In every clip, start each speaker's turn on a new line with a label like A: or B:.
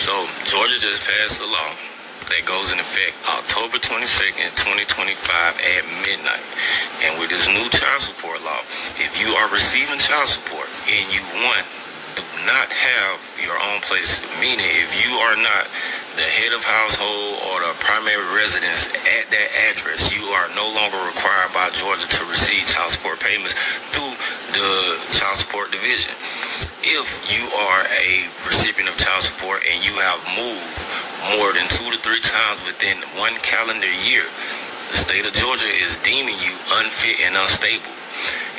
A: So Georgia just passed a law that goes in effect October 22nd, 2025 at midnight. And with this new child support law, if you are receiving child support and you do not have your own place, meaning if you are not the head of household or the primary residence at that address, you are no longer required by Georgia to receive child support payments through the child support division. If you are a recipient of child support and you have moved more than 2 to 3 times within 1 calendar year, the state of Georgia is deeming you unfit and unstable.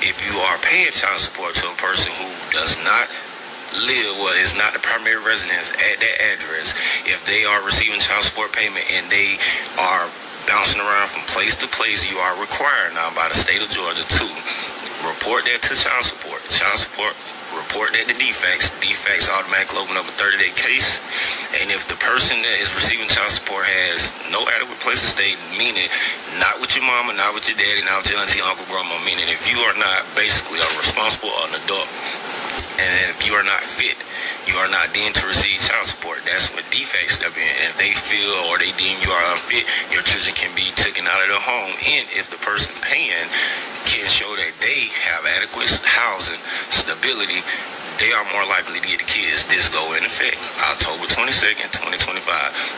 A: If you are paying child support to a person who does not is not the primary residence at that address, if they are receiving child support payment and they are bouncing around from place to place, you are required now by the state of Georgia to report that to child support. Child support report that to DFACS automatically open up a 30-day case. And if the person that is receiving child support has no adequate place to stay, meaning not with your mama, not with your daddy, not with your auntie, uncle, grandma, meaning if you are not basically a responsible adult, and if you are not fit, you are not deemed to receive child support, that's when DFACS step in. And if they feel or they deem you are unfit, your children can be taken out of their home. And if the person paying can show that they have adequate housing, stability, they are more likely to get the kids. This go in effect October 22nd, 2025.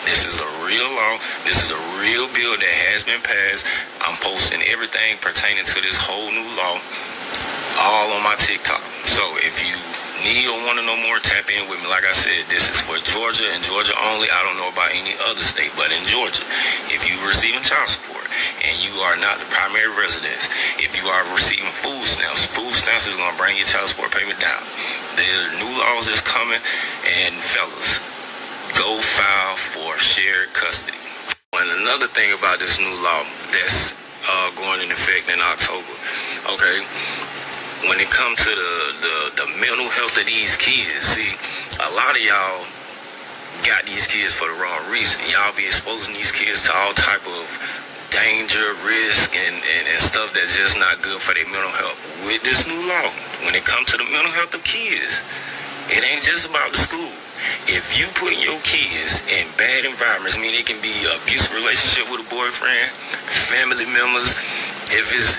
A: This is a real law. This is a real bill that has been passed. I'm posting everything pertaining to this whole new law all on my TikTok. So if you need or want to know more, tap in with me. Like I said, this is for Georgia and Georgia only. I don't know about any other state, but in Georgia, if you're receiving child support and you are not the primary residence, if you are receiving food stamps is going to bring your child support payment down. The new laws is coming, and fellas, go file for shared custody. And another thing about this new law that's going in effect in October, okay, when it comes to the mental health of these kids, see, a lot of y'all got these kids for the wrong reason. Y'all be exposing these kids to all type of danger, risk, and stuff that's just not good for their mental health. With this new law, when it comes to the mental health of kids, it ain't just about the school. If you put your kids in bad environments, I mean, it can be an abusive relationship with a boyfriend, family members. If it's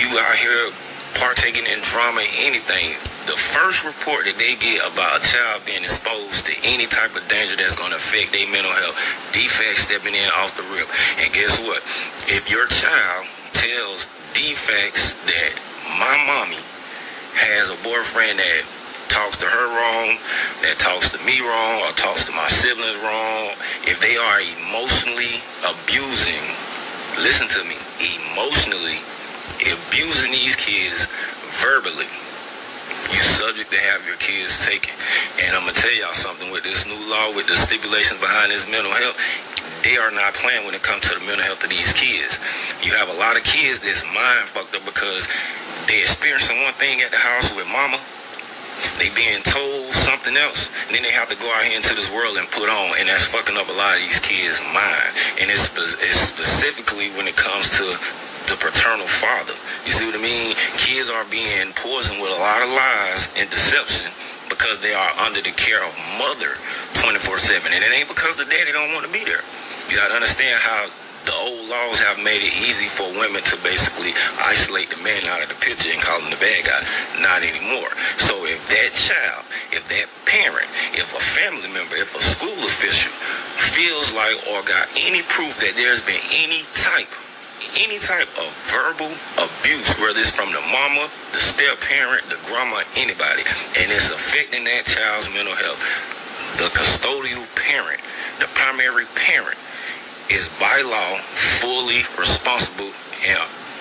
A: you out here partaking in drama, anything, the first report that they get about a child being exposed to any type of danger that's going to affect their mental health, DFACS stepping in off the rip. And guess what? If your child tells DFACS that my mommy has a boyfriend that talks to her wrong, that talks to me wrong, or talks to my siblings wrong, if they are emotionally abusing, listen to me, emotionally abusing these kids verbally, you subject to have your kids taken. And I'm going to tell y'all something, with this new law, with the stipulations behind this mental health, they are not playing when it comes to the mental health of these kids. You have a lot of kids that's mind fucked up because they experiencing one thing at the house with mama, they being told something else, and then they have to go out here into this world and put on, and that's fucking up a lot of these kids' mind. And it's specifically when it comes to the paternal father. You see what I mean? Kids are being poisoned with a lot of lies and deception because they are under the care of mother 24/7, and it ain't because the daddy don't want to be there. You gotta understand how the old laws have made it easy for women to basically isolate the man out of the picture and call him the bad guy. Not anymore. So if that child, if that parent, if a family member, if a school official feels like or got any proof that there's been any type of verbal abuse, whether it's from the mama, the step parent, the grandma, anybody, and it's affecting that child's mental health, the custodial parent, the primary parent, is by law fully responsible,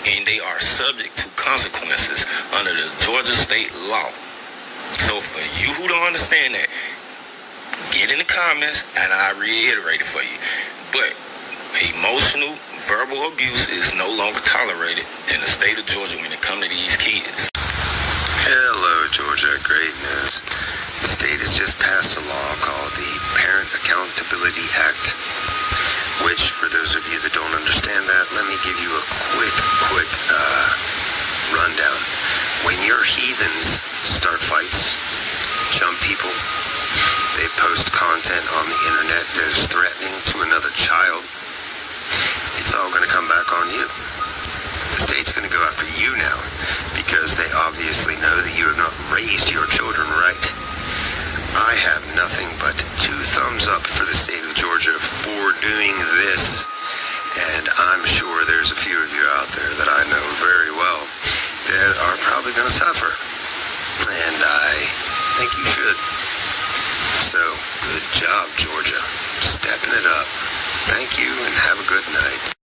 A: and they are subject to consequences under the Georgia state law. So for you who don't understand that, get in the comments and I reiterate it for you. But emotional, verbal abuse is no longer tolerated in the state of Georgia when it comes to these kids.
B: Hello, Georgia. Great news. The state has just passed a law called the Parent Accountability Act, which, for those of you that don't understand that, let me give you a quick rundown. When your heathens start fights, jump people, They post content on the internet that is threatening to another child. It's all going to come back on you. The state's going to go after you now because they obviously know that you have not raised your children right. I have nothing but 2 thumbs up for the state of Georgia for doing this. And I'm sure there's a few of you out there that I know very well that are probably going to suffer. And I think you should. So, good job, Georgia. Stepping it up. Thank you and have a good night.